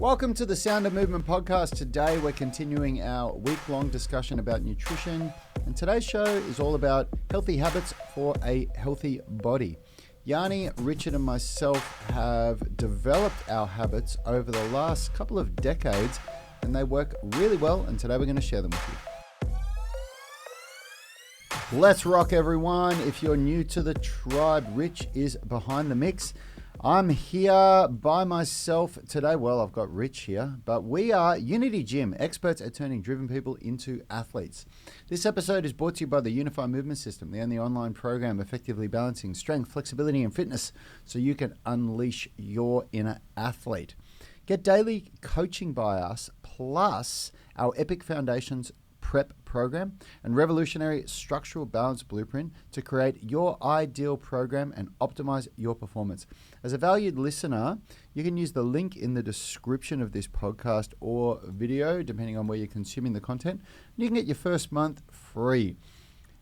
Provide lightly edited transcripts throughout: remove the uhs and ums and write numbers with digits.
Welcome to the Sound of Movement podcast. Today we're continuing our week-long discussion about nutrition, and today's show is all about healthy habits for a healthy body. Yanni, Richard and myself have developed our habits over the last couple of decades, and they work really well, and today we're going to share them with you. Let's rock, everyone. If you're new to the tribe, Rich is behind the mix. I'm here by myself today. Well, I've got Rich here, but we are Unity Gym, experts at turning driven people into athletes. This episode is brought to you by the Unified Movement System, the only online program effectively balancing strength, flexibility, and fitness so you can unleash your inner athlete. Get daily coaching by us, plus our Epic Foundations Prep program and revolutionary structural balance blueprint to create your ideal program and optimize your performance. As a valued listener, you can use the link in the description of this podcast or video, depending on where you're consuming the content. You can get your first month free.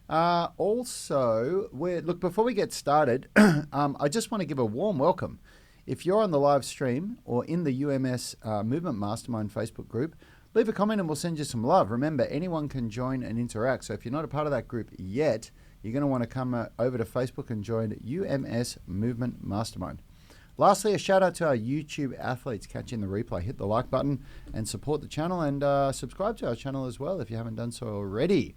Also, before we get started, I just want to give a warm welcome. If you're on the live stream or in the UMS Movement Mastermind Facebook group, leave a comment and we'll send you some love. Remember, anyone can join and interact. So if you're not a part of that group yet, you're going to want to come over to Facebook and join UMS Movement Mastermind. Lastly, a shout out to our YouTube athletes catching the replay. Hit the like button and support the channel, and subscribe to our channel as well if you haven't done so already.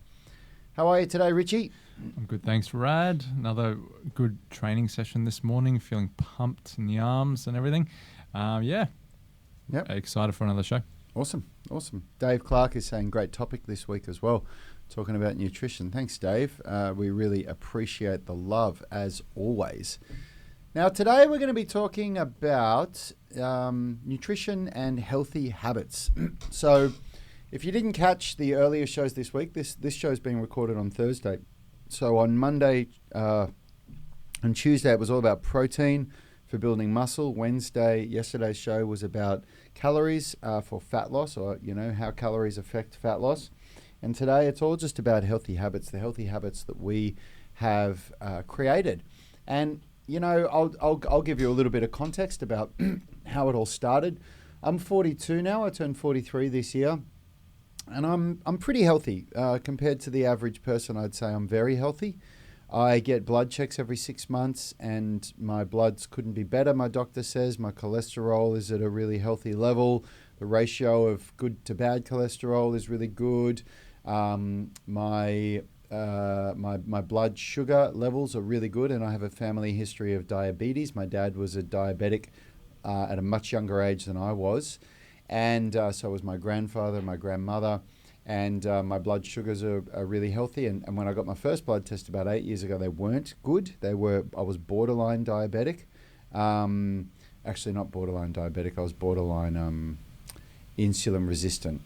How are you today, Richie? I'm good, thanks, Rad. Another good training session this morning. Feeling pumped in the arms and everything. Yep. Excited for another show. Awesome. Dave Clark is saying great topic this week as well, talking about nutrition. Thanks, Dave. We really appreciate the love as always. Now, today we're going to be talking about nutrition and healthy habits. So, if you didn't catch the earlier shows this week, this show is being recorded on Thursday. So on Monday and Tuesday, it was all about protein for building muscle. Yesterday's show was about calories for fat loss, or how calories affect fat loss. And today it's all just about healthy habits, the healthy habits that we have created. And I'll give you a little bit of context about how it all started. I'm 42 now. I turned 43 this year, and I'm pretty healthy compared to the average person. I'd say I'm very healthy. I get blood checks every 6 months, and my bloods couldn't be better. My doctor says my cholesterol is at a really healthy level. The ratio of good to bad cholesterol is really good. My blood sugar levels are really good, and I have a family history of diabetes. My dad was a diabetic at a much younger age than I was, and so was my grandfather, my grandmother. And my blood sugars are really healthy. And when I got my first blood test about 8 years ago, they weren't good. I was borderline diabetic. Actually, not borderline diabetic. I was borderline insulin resistant.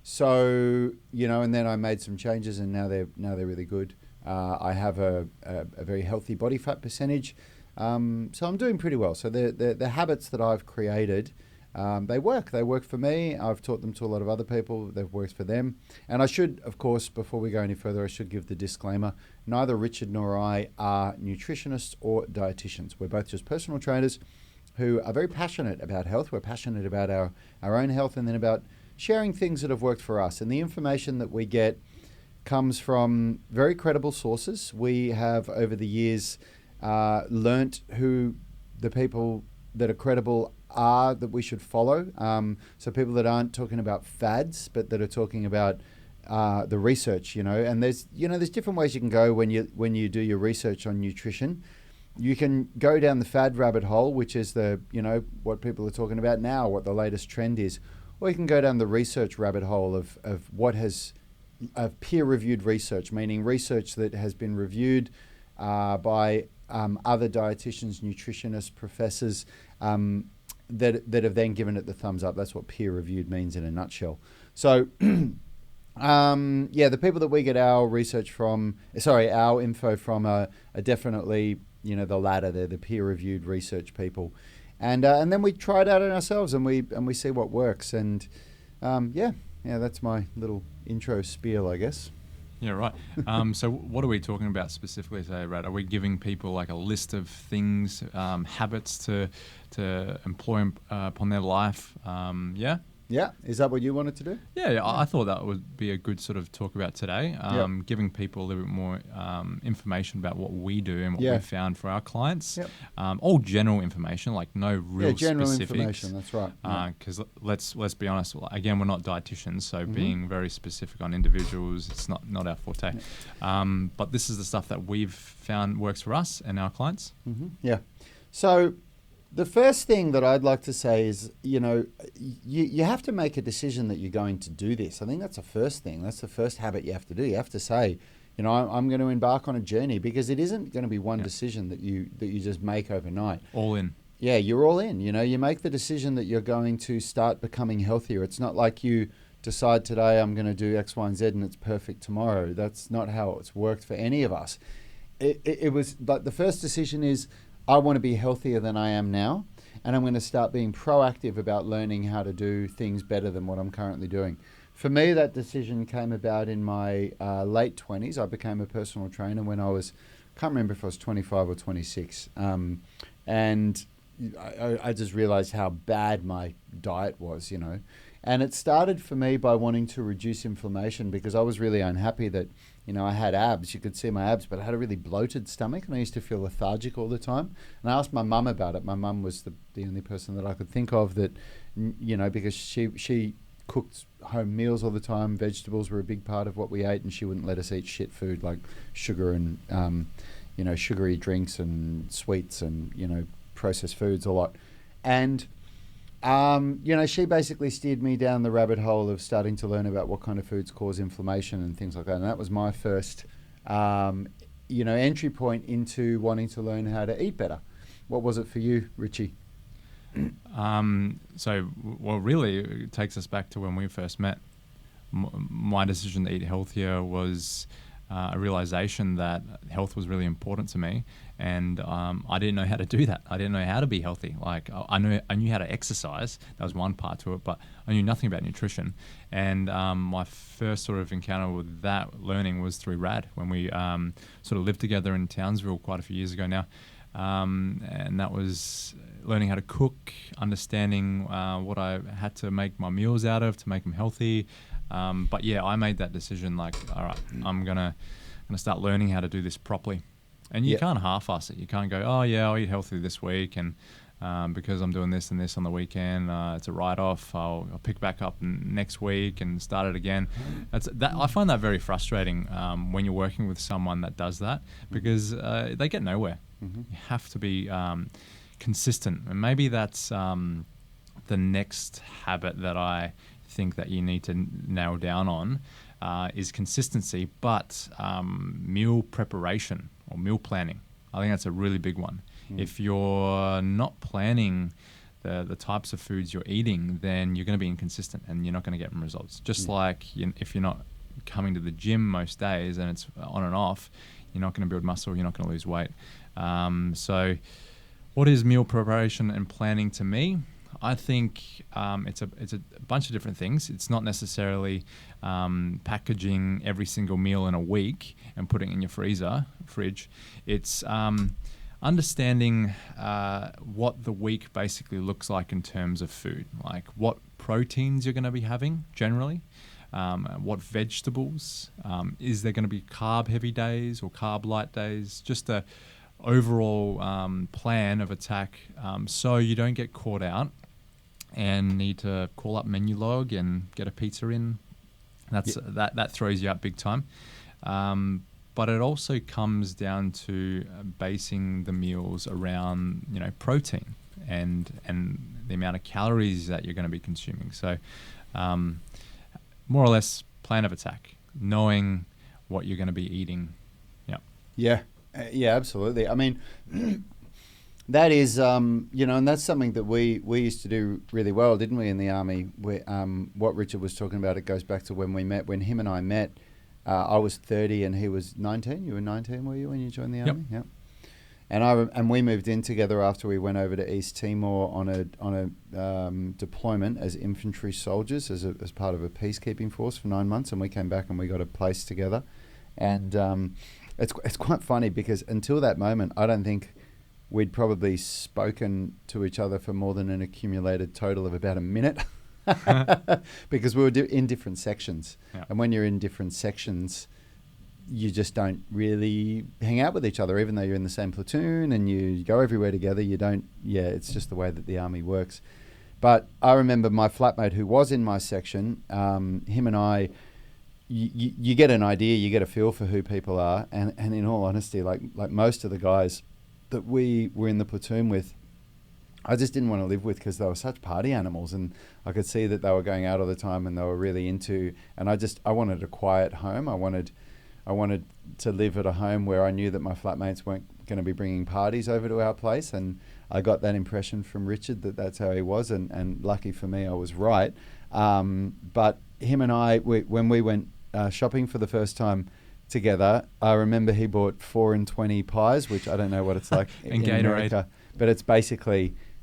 So and then I made some changes, and now they're really good. I have a very healthy body fat percentage. So I'm doing pretty well. So the habits that I've created, they work for me. I've taught them to a lot of other people. They've worked for them. And I should, of course, before we go any further, I should give the disclaimer. Neither Richard nor I are nutritionists or dietitians. We're both just personal trainers who are very passionate about health. We're passionate about our own health, and then about sharing things that have worked for us. And the information that we get comes from very credible sources. We have, over the years, learnt who the people that are credible are that we should follow. So people that aren't talking about fads, but that are talking about the research, and there's different ways you can go when you do your research on nutrition. You can go down the fad rabbit hole, which is what people are talking about now, what the latest trend is, or you can go down the research rabbit hole of peer-reviewed research, meaning research that has been reviewed by other dietitians, nutritionists, professors, that have then given it the thumbs up. That's what peer-reviewed means in a nutshell. So, the people that we get our info from are definitely, the latter. They're the peer-reviewed research people, and then we try it out on ourselves, and we see what works. And that's my little intro spiel, I guess. Yeah, right. So what are we talking about specifically today, Brad? Are we giving people like a list of things, habits to employ upon their life? Yeah? Yeah, is that what you wanted to do? Yeah, I thought that would be a good sort of talk about today, giving people a little bit more information about what we do and what we found for our clients. Yep. All general information, like no real general specifics. information, that's right. Because let's be honest, again, we're not dietitians, so being very specific on individuals, it's not our forte. But this is the stuff that we've found works for us and our clients. Yeah. So the first thing that I'd like to say is, you have to make a decision that you're going to do this. I think that's the first thing. That's the first habit you have to do. You have to say, I'm going to embark on a journey, because it isn't going to be one decision that you just make overnight. All in. Yeah, you're all in. You make the decision that you're going to start becoming healthier. It's not like you decide today I'm going to do X, Y, and Z and it's perfect tomorrow. That's not how it's worked for any of us. It was like the first decision is, I want to be healthier than I am now, and I'm going to start being proactive about learning how to do things better than what I'm currently doing. For me, that decision came about in my late 20s. I became a personal trainer when I can't remember if I was 25 or 26. And I just realized how bad my diet was, And it started for me by wanting to reduce inflammation, because I was really unhappy that, I had abs. You could see my abs, but I had a really bloated stomach, and I used to feel lethargic all the time. And I asked my mum about it. My mum was the only person that I could think of that, because she cooked home meals all the time. Vegetables were a big part of what we ate, and she wouldn't let us eat shit food like sugar and, sugary drinks and sweets and, processed foods a lot. And she basically steered me down the rabbit hole of starting to learn about what kind of foods cause inflammation and things like that. And that was my first, entry point into wanting to learn how to eat better. What was it for you, Richie? Really, it takes us back to when we first met. My decision to eat healthier was a realization that health was really important to me, and I didn't know how to do that. I didn't know how to be healthy. Like I knew how to exercise. That was one part to it, but I knew nothing about nutrition. And my first sort of encounter with that learning was through Rad, when we sort of lived together in Townsville quite a few years ago now. And that was learning how to cook, understanding what I had to make my meals out of to make them healthy. But yeah, I made that decision, like, all right, I'm gonna start learning how to do this properly. And you can't half-ass it. You can't go, oh yeah, I'll eat healthy this week, and because I'm doing this and this on the weekend, it's a write-off. I'll pick back up next week and start it again. I find that very frustrating when you're working with someone that does that, because they get nowhere. You have to be consistent, and maybe that's the next habit that I think that you need to nail down on is consistency, but meal preparation or meal planning. I think that's a really big one. If you're not planning the types of foods you're eating, then you're going to be inconsistent and you're not going to get results. Just like if you're not coming to the gym most days and it's on and off, you're not going to build muscle, you're not going to lose weight. So what is meal preparation and planning to me? I think it's a bunch of different things. It's not necessarily packaging every single meal in a week and putting it in your fridge. It's understanding what the week basically looks like in terms of food, like what proteins you're going to be having generally, what vegetables, is there going to be carb-heavy days or carb-light days, just a overall plan of attack, so you don't get caught out and need to call up Menulog and get a pizza in. That throws you out big time. But it also comes down to basing the meals around, protein and the amount of calories that you're going to be consuming. So more or less plan of attack, knowing what you're going to be eating. Yeah, absolutely. I mean, that is, and that's something that we used to do really well, didn't we, in the Army? What Richard was talking about, it goes back to when we met. When him and I met, I was 30 and he was 19. You were 19, were you, when you joined the Army? Yep. And we moved in together after we went over to East Timor on a deployment as infantry soldiers, as part of a peacekeeping force for 9 months, and we came back and we got a place together. And it's quite funny because until that moment, I don't think we'd probably spoken to each other for more than an accumulated total of about a minute because we were in different sections. Yeah. And when you're in different sections, you just don't really hang out with each other, even though you're in the same platoon and you go everywhere together. You don't, it's just the way that the army works. But I remember my flatmate who was in my section, him and I, you get an idea, you get a feel for who people are. And in all honesty, like most of the guys that we were in the platoon with, I just didn't want to live with because they were such party animals, and I could see that they were going out all the time and they were really into, and I wanted a quiet home. I wanted to live at a home where I knew that my flatmates weren't going to be bringing parties over to our place, and I got that impression from Richard that that's how he was, and lucky for me, I was right. But him and I, when we went shopping for the first time together, I remember he bought 4 and 20 pies, which I don't know what it's like in Gatorade. America, but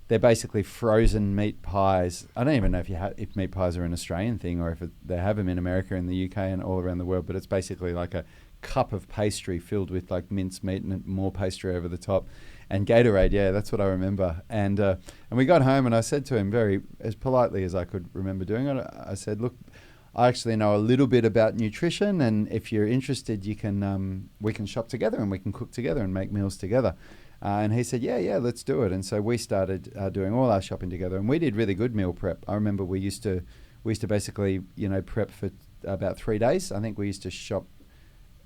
they're basically frozen meat pies. I don't even know if meat pies are an Australian thing or if they have them in America and the UK and all around the world, but it's basically like a cup of pastry filled with like minced meat and more pastry over the top. And Gatorade, that's what I remember. And we got home and I said to him very as politely as I could remember doing it, I said, look, I actually know a little bit about nutrition, and if you're interested, we can shop together and we can cook together and make meals together. And he said, yeah, let's do it. And so we started doing all our shopping together, and we did really good meal prep. I remember we used to basically, prep for about 3 days. I think we used to shop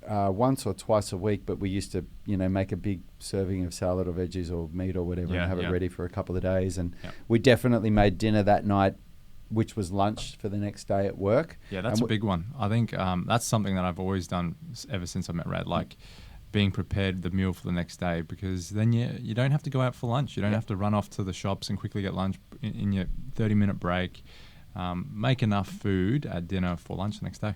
once or twice a week, but we used to, make a big serving of salad or veggies or meat or whatever and have it ready for a couple of days. And we definitely made dinner that night, which was lunch for the next day at work. Yeah, that's a big one. I think that's something that I've always done ever since I met Rad, like being prepared the meal for the next day, because then you don't have to go out for lunch. You don't have to run off to the shops and quickly get lunch in your 30-minute break. Make enough food at dinner for lunch the next day.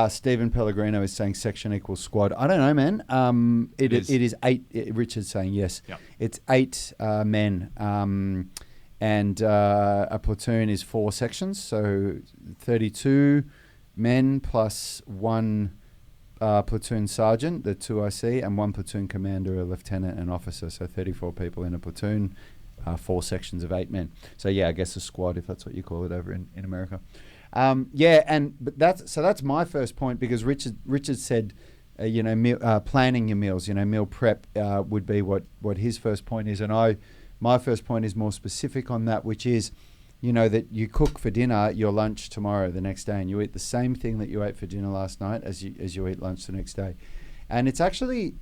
Stephen Pellegrino is saying section equals squad. I don't know, man. It is 8. Richard's saying yes. Yep. It's 8 men. And a platoon is 4 sections, so 32 men plus 1 platoon sergeant, the 2 IC, and 1 platoon commander, a lieutenant and officer, so 34 people in a platoon, 4 sections of 8 men. So I guess a squad, if that's what you call it over in America. But that's my first point, because Richard said, planning your meals, meal prep would be what his first point is, and my first point is more specific on that, which is, that you cook for dinner your lunch tomorrow, the next day, and you eat the same thing that you ate for dinner last night as you eat lunch the next day. And it's actually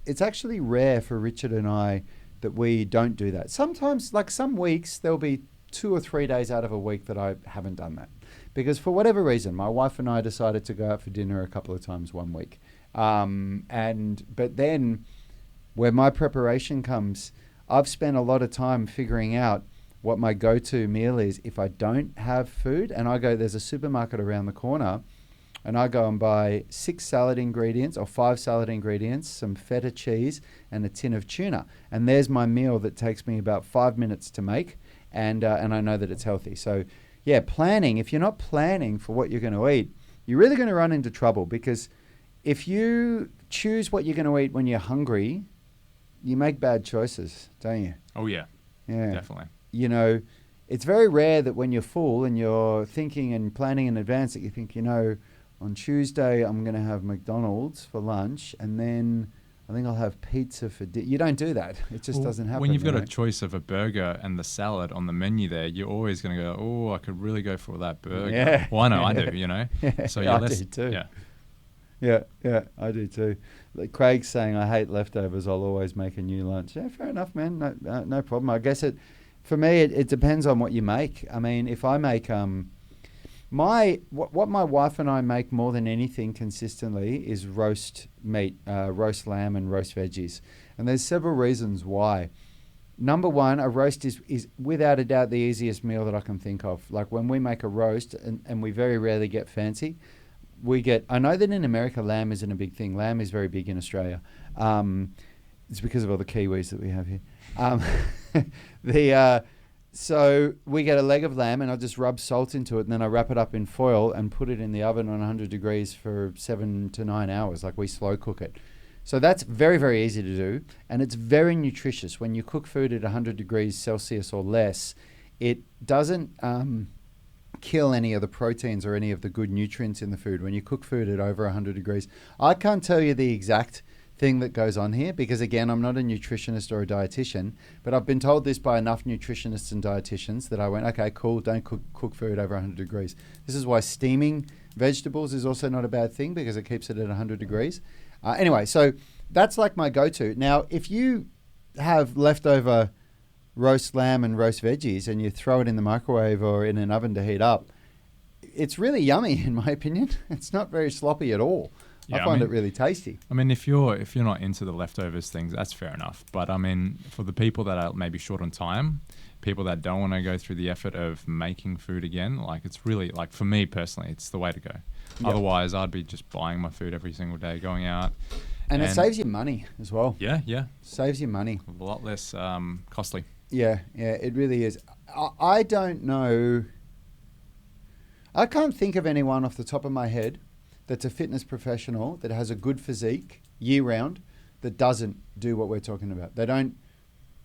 rare for Richard and I that we don't do that. Sometimes, like some weeks, there'll be 2 or 3 days out of a week that I haven't done that, because for whatever reason, my wife and I decided to go out for dinner a couple of times one week. But then, where my preparation comes, I've spent a lot of time figuring out what my go-to meal is if I don't have food, and there's a supermarket around the corner, and I go and buy 6 salad ingredients or 5 salad ingredients, some feta cheese, and a tin of tuna. And there's my meal that takes me about 5 minutes to make, and I know that it's healthy. So, planning. If you're not planning for what you're going to eat, you're really going to run into trouble, because if you choose what you're going to eat when you're hungry, you make bad choices, don't you? Oh, yeah. Yeah. Definitely. It's very rare that when you're full and you're thinking and planning in advance that you think, on Tuesday I'm going to have McDonald's for lunch, and then I think I'll have pizza for dinner. You don't do that. It just doesn't happen. When you've got a choice of a burger and the salad on the menu there, you're always going to go, oh, I could really go for that burger. Yeah. Well, I know I do, Yeah. So I do too. Yeah. Yeah, I do too. Like Craig's saying, I hate leftovers. I'll always make a new lunch. Yeah, fair enough, man. No problem. I guess for me, it depends on what you make. I mean, if I make what my wife and I make more than anything consistently is roast meat, roast lamb and roast veggies. And there's several reasons why. Number one, a roast is without a doubt the easiest meal that I can think of. Like when we make a roast, and we very rarely get fancy, I know that in America, lamb isn't a big thing. Lamb is very big in Australia. It's because of all the Kiwis that we have here. So we get a leg of lamb, and I just rub salt into it, and then I wrap it up in foil and put it in the oven on 100 degrees for 7 to 9 hours. Like, we slow cook it. So that's very, very easy to do, and it's very nutritious. When you cook food at 100 degrees Celsius or less, it doesn't kill any of the proteins or any of the good nutrients in the food. When you cook food at over 100 degrees, I can't tell you the exact thing that goes on here because, again, I'm not a nutritionist or a dietitian, but I've been told this by enough nutritionists and dietitians that I went, okay, cool, don't cook food over 100 degrees. This is why steaming vegetables is also not a bad thing because it keeps it at 100 degrees. Anyway, so that's like my go-to. Now, if you have leftover roast lamb and roast veggies and you throw it in the microwave or in an oven to heat up, it's really yummy, in my opinion. It's not very sloppy at all. Yeah, I find it really tasty. I mean, if you're not into the leftovers things, that's fair enough. But I mean, for the people that are maybe short on time, people that don't want to go through the effort of making food again, like, it's really, like, for me personally, it's the way to go. Yep. Otherwise, I'd be just buying my food every single day, going out. And it saves you money as well. Yeah. Saves you money. A lot less costly. Yeah, it really is. I don't know. I can't think of anyone off the top of my head that's a fitness professional that has a good physique year-round that doesn't do what we're talking about. They don't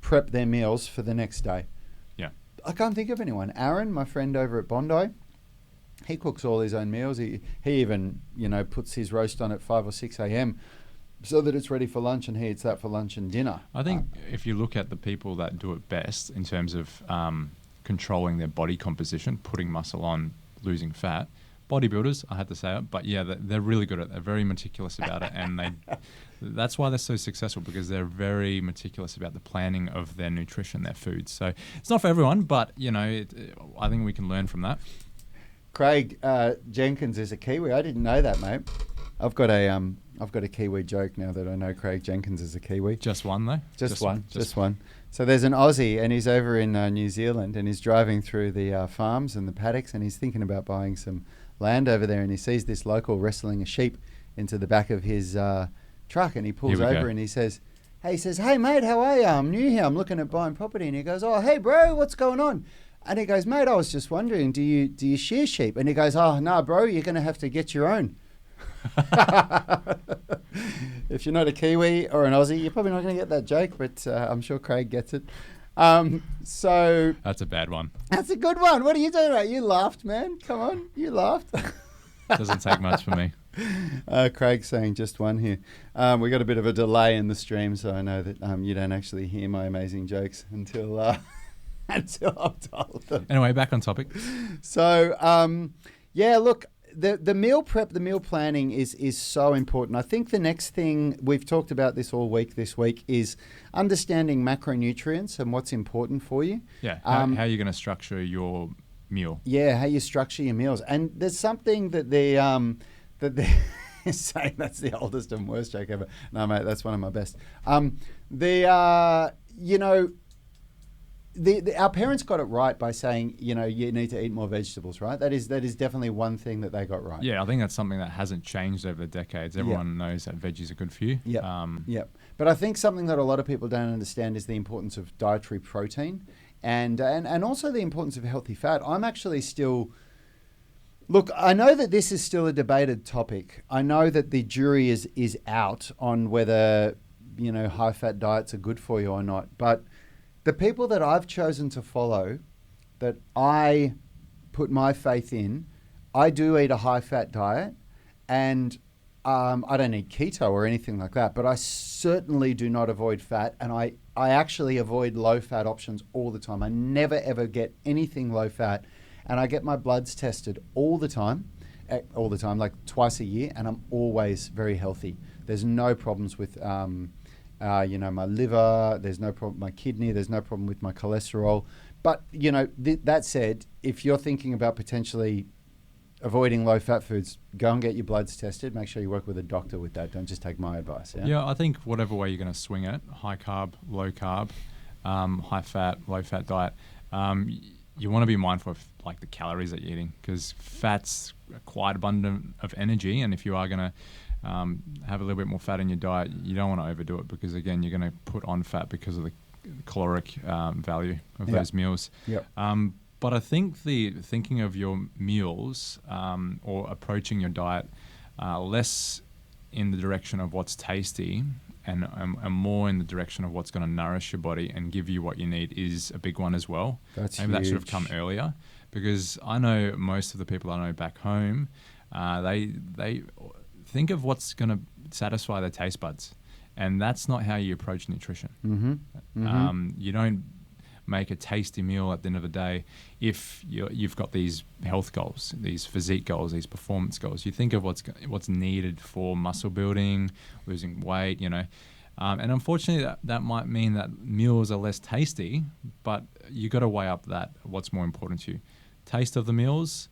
prep their meals for the next day. Yeah. I can't think of anyone. Aaron, my friend over at Bondi, he cooks all his own meals. He even, puts his roast on at 5 or 6 a.m. so that it's ready for lunch, and he eats that for lunch and dinner. I think if you look at the people that do it best in terms of controlling their body composition, putting muscle on, losing fat, bodybuilders, I had to say it, but yeah, they're really good at it. They're very meticulous about it, and that's why they're so successful, because they're very meticulous about the planning of their nutrition, their food. So it's not for everyone, but I think we can learn from that. Craig Jenkins is a Kiwi. I didn't know that, mate. I've got a Kiwi joke now that I know Craig Jenkins is a Kiwi. Just one though? Just one. So there's an Aussie, and he's over in New Zealand, and he's driving through the farms and the paddocks, and he's thinking about buying some land over there, and he sees this local wrestling a sheep into the back of his truck, and he pulls over and he says, hey mate, how are you? I'm new here. I'm looking at buying property. And he goes, oh, hey bro, what's going on? And he goes, mate, I was just wondering, do you shear sheep? And he goes, oh no, bro, you're going to have to get your own. If you're not a Kiwi or an Aussie, you're probably not going to get that joke, but I'm sure Craig gets it. So that's a bad one. That's a good one. What are you doing about? You laughed, man. Come on, you laughed. Doesn't take much for me. Craig's saying just one here. We got a bit of a delay in the stream, so I know that you don't actually hear my amazing jokes until I'm told them. Anyway, back on topic. So look. The meal prep, the meal planning is so important. I think the next thing, we've talked about this all week this week, is understanding macronutrients and what's important for you. Yeah, how are you going to structure your meal? Yeah, how you structure your meals. And there's something that they saying that's the oldest and worst joke ever. No, mate, that's one of my best. Our parents got it right by saying, you need to eat more vegetables, right? That is definitely one thing that they got right. Yeah, I think that's something that hasn't changed over the decades. Everyone knows that veggies are good for you. Yep. But I think something that a lot of people don't understand is the importance of dietary protein and also the importance of healthy fat. I'm actually still... Look, I know that this is still a debated topic. I know that the jury is out on whether, high-fat diets are good for you or not, but... the people that I've chosen to follow, that I put my faith in, I do eat a high-fat diet, and I don't eat keto or anything like that, but I certainly do not avoid fat, and I actually avoid low-fat options all the time. I never, ever get anything low-fat, and I get my bloods tested all the time, like twice a year, and I'm always very healthy. There's no problems with... my liver, there's no problem, my kidney, there's no problem with my cholesterol. But, that said, if you're thinking about potentially avoiding low-fat foods, go and get your bloods tested. Make sure you work with a doctor with that. Don't just take my advice. Yeah, I think whatever way you're going to swing it, high carb, low carb, high fat, low fat diet, you want to be mindful of like the calories that you're eating, because fat's quite abundant of energy, and if you are going to have a little bit more fat in your diet, you don't want to overdo it, because again, you're going to put on fat because of caloric value of Yep. those meals. Yep. But I think the thinking of your meals or approaching your diet less in the direction of what's tasty and more in the direction of what's going to nourish your body and give you what you need is a big one as well. That's Maybe that should have huge. come earlier, because I know most of the people I know back home, they think of what's going to satisfy their taste buds, and that's not how you approach nutrition. Mm-hmm. Mm-hmm. You don't make a tasty meal at the end of the day if you've got these health goals, these physique goals, these performance goals. You think of what's needed for muscle building, losing weight, and unfortunately that might mean that meals are less tasty, but you got to weigh up that what's more important to you, taste of the meals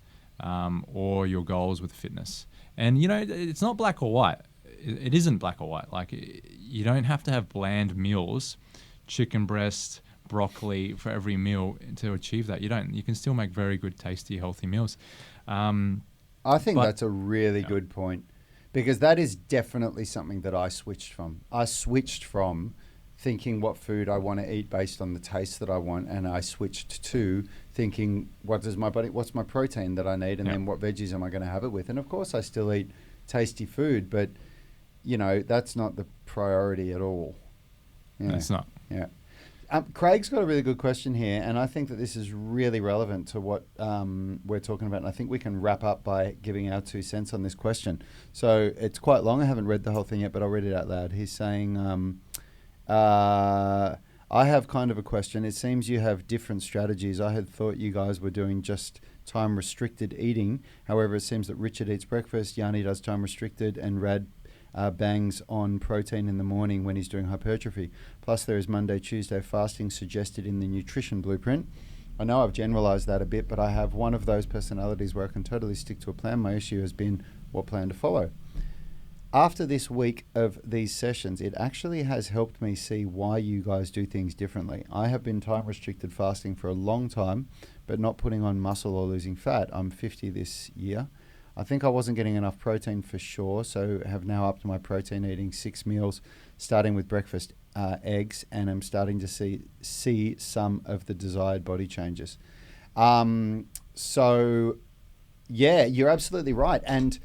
or your goals with fitness. And it's not black or white. It isn't black or white. Like, you don't have to have bland meals, chicken breast, broccoli for every meal to achieve that. You can still make very good, tasty, healthy meals. I think that's a really good point, because that is definitely something that I switched from. I switched from thinking what food I want to eat based on the taste that I want, and I switched to thinking what's my protein that I need, and then what veggies am I going to have it with. And of course I still eat tasty food, but that's not the priority at all. No, it's not. Yeah. Craig's got a really good question here, and I think that this is really relevant to what we're talking about, and I think we can wrap up by giving our 2 cents on this question. So it's quite long. I haven't read the whole thing yet, but I'll read it out loud. He's saying, I have kind of a question. It seems you have different strategies. I had thought you guys were doing just time-restricted eating. However, it seems that Richard eats breakfast, Yanni does time-restricted, and Rad bangs on protein in the morning when he's doing hypertrophy. Plus, there is Monday, Tuesday fasting suggested in the nutrition blueprint. I know I've generalized that a bit, but I have one of those personalities where I can totally stick to a plan. My issue has been what plan to follow. After this week of these sessions, it actually has helped me see why you guys do things differently. I have been time-restricted fasting for a long time, but not putting on muscle or losing fat. I'm 50 this year. I think I wasn't getting enough protein for sure, so have now upped my protein, eating 6 meals, starting with breakfast, eggs, and I'm starting to see some of the desired body changes. So, yeah, you're absolutely right. And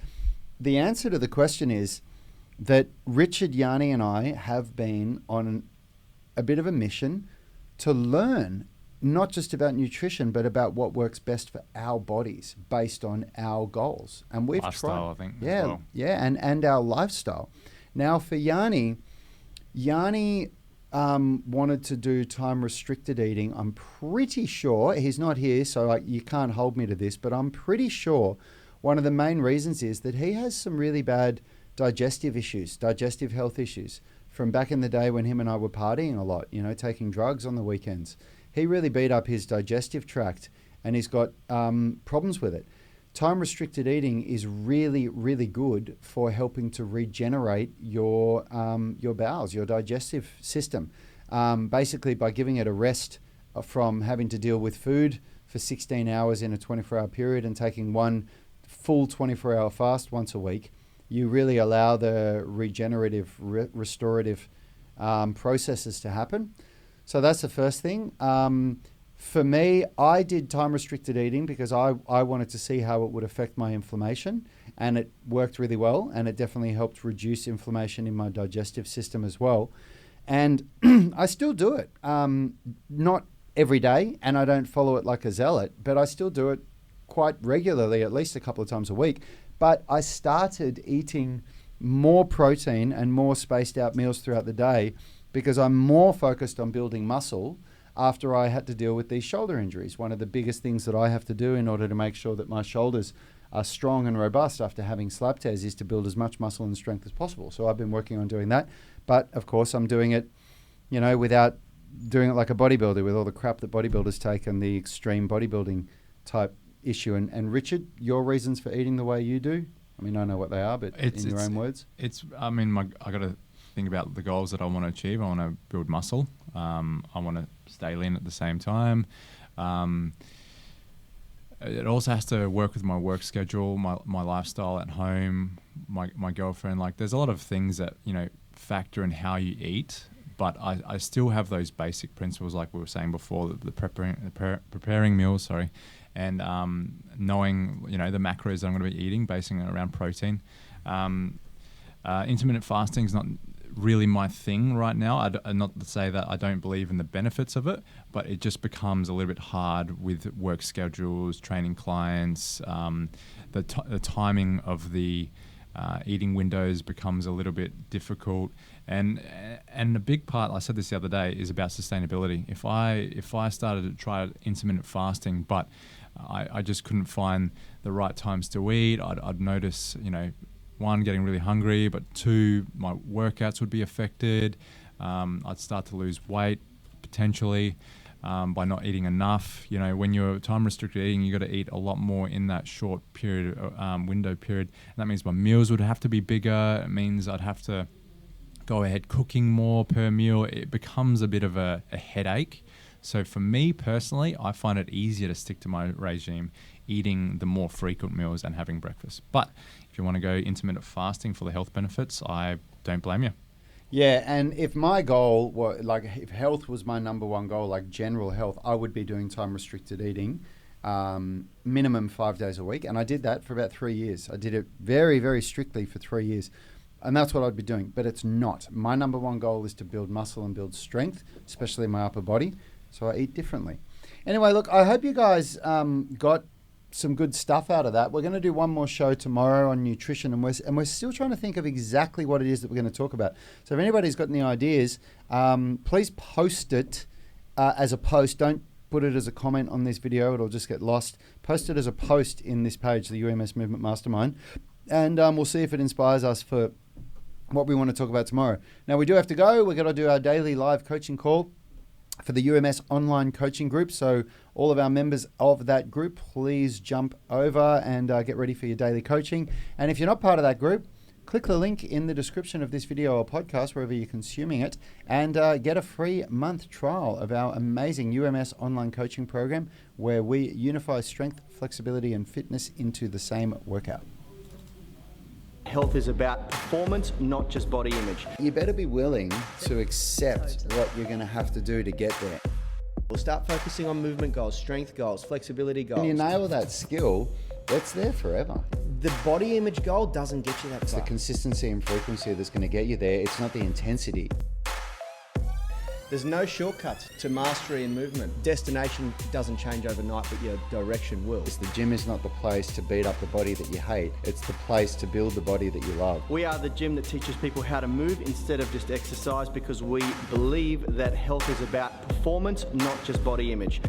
the answer to the question is that Richard, Yanni, and I have been on a bit of a mission to learn not just about nutrition, but about what works best for our bodies based on our goals. And we've lifestyle, tried, I think, yeah, as well. yeah, and our lifestyle. Now for Yanni wanted to do time-restricted eating. I'm pretty sure, he's not here, so you can't hold me to this, but I'm pretty sure one of the main reasons is that he has some really bad digestive health issues from back in the day when him and I were partying a lot, taking drugs on the weekends. He really beat up his digestive tract, and he's got problems with it. Time-restricted eating is really, really good for helping to regenerate your bowels, your digestive system. Basically, by giving it a rest from having to deal with food for 16 hours in a 24-hour period and taking one full 24-hour fast once a week, you really allow the regenerative, restorative processes to happen. So that's the first thing. For me, I did time-restricted eating because I wanted to see how it would affect my inflammation, and it worked really well, and it definitely helped reduce inflammation in my digestive system as well. And I still do it. Not every day, and I don't follow it like a zealot, but I still do it quite regularly, at least a couple of times a week. But I started eating more protein and more spaced out meals throughout the day because I'm more focused on building muscle after I had to deal with these shoulder injuries. One of the biggest things that I have to do in order to make sure that my shoulders are strong and robust after having slap tears is to build as much muscle and strength as possible. So I've been working on doing that. But of course I'm doing it, without doing it like a bodybuilder with all the crap that bodybuilders take and the extreme bodybuilding type issue. And Richard, your reasons for eating the way you do? I mean, I know what they are, but in your own words. I got to think about the goals that I want to achieve. I want to build muscle. I want to stay lean at the same time. It also has to work with my work schedule, my lifestyle at home, my girlfriend. Like, there's a lot of things that, factor in how you eat. but I still have those basic principles, like we were saying before, the preparing meals, sorry, and knowing, the macros that I'm going to be eating, basing it around protein. Intermittent fasting is not really my thing right now. Not to say that I don't believe in the benefits of it, but it just becomes a little bit hard with work schedules, training clients. The timing of the eating windows becomes a little bit difficult, and a big part, I said this the other day, is about sustainability. If I started to try intermittent fasting, but I just couldn't find the right times to eat, I'd notice, one, getting really hungry, but two, my workouts would be affected. I'd start to lose weight potentially by not eating enough. When you're time restricted eating, you got to eat a lot more in that short period, window period. And that means my meals would have to be bigger. It means I'd have to go ahead cooking more per meal. It becomes a bit of a headache. So for me personally, I find it easier to stick to my regime, eating the more frequent meals and having breakfast. But if you want to go intermittent fasting for the health benefits, I don't blame you. Yeah, and if my goal were, if health was my number one goal, like general health, I would be doing time restricted eating, minimum 5 days a week. And I did that for about 3 years. I did it very, very strictly for 3 years. And that's what I'd be doing, but it's not. My number one goal is to build muscle and build strength, especially in my upper body. So I eat differently. Anyway, look, I hope you guys got some good stuff out of that. We're going to do one more show tomorrow on nutrition, and we're still trying to think of exactly what it is that we're going to talk about. So if anybody's got any ideas, please post it as a post. Don't put it as a comment on this video. It'll just get lost. Post it as a post in this page, the UMS Movement Mastermind, and we'll see if it inspires us for what we want to talk about tomorrow. Now, we do have to go. We're going to do our daily live coaching call for the UMS online coaching group. So all of our members of that group, please jump over and get ready for your daily coaching. And if you're not part of that group, click the link in the description of this video or podcast, wherever you're consuming it, and get a free month trial of our amazing UMS online coaching program, where we unify strength, flexibility, and fitness into the same workout. Health is about performance, not just body image. You better be willing to accept what you're going to have to do to get there. We'll start focusing on movement goals, strength goals, flexibility goals. When you nail that skill, it's there forever. The body image goal doesn't get you that It's far. the consistency and frequency that's going to get you there. It's not the intensity. There's no shortcuts to mastery and movement. Destination doesn't change overnight, but your direction will. The gym is not the place to beat up the body that you hate. It's the place to build the body that you love. We are the gym that teaches people how to move instead of just exercise, because we believe that health is about performance, not just body image.